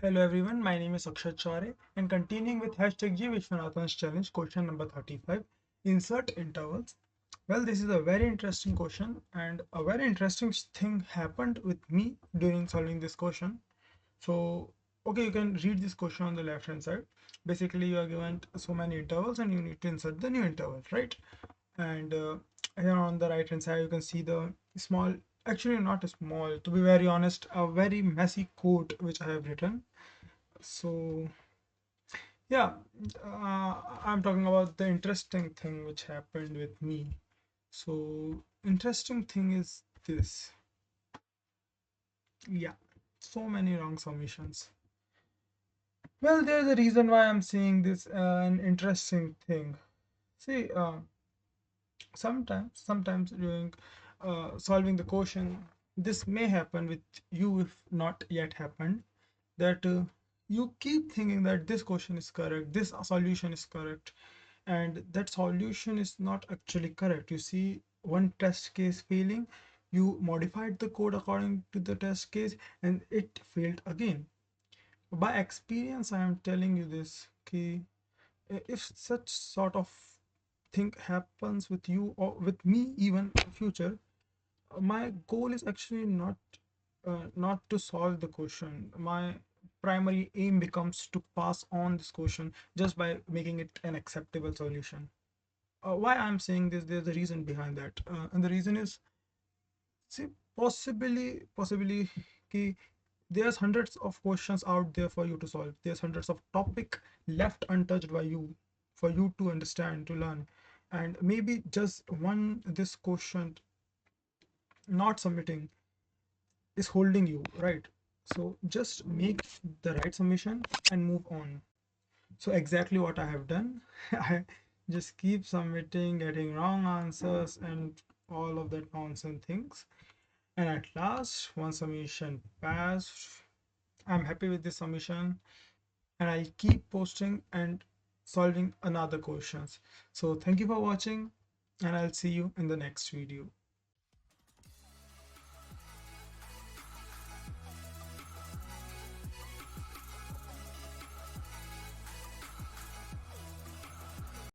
Hello everyone, my name is Akshat Chare and continuing with hashtag DrGViswanathan's challenge, question number 35, insert intervals. Well, this is a very interesting question and a very interesting thing happened with me during solving this question. So, okay, you can read this question on the left hand side. Basically, you are given so many intervals and you need to insert the new intervals, right? And here on the right hand side, you can see the small, actually not a small, to be very honest, a very messy code which I have written. So yeah, I'm talking about the interesting thing which happened with me. So interesting thing is this. Yeah, so many wrong submissions. Well, there's a reason why I'm saying this an interesting thing. See, sometimes during solving the question, this may happen with you if not yet happened. That you keep thinking that this question is correct, this solution is correct, and that solution is not actually correct. You see one test case failing, you modified the code according to the test case and it failed again. By experience I am telling you this, okay, if such sort of thing happens with you or with me even in future, my goal is actually not to solve the question. My primary aim becomes to pass on this question just by making it an acceptable solution. Why I'm saying this, there's a reason behind that, and the reason is, see, possibly कि there's hundreds of questions out there for you to solve. There's hundreds of topic left untouched by you for you to understand, to learn, and maybe just one this question not submitting is holding you, right? So just make the right submission and move on. So exactly what I have done, I just keep submitting, getting wrong answers and all of that nonsense things. And at last, one submission passed. I'm happy with this submission and I'll keep posting and solving another questions. So thank you for watching and I'll see you in the next video.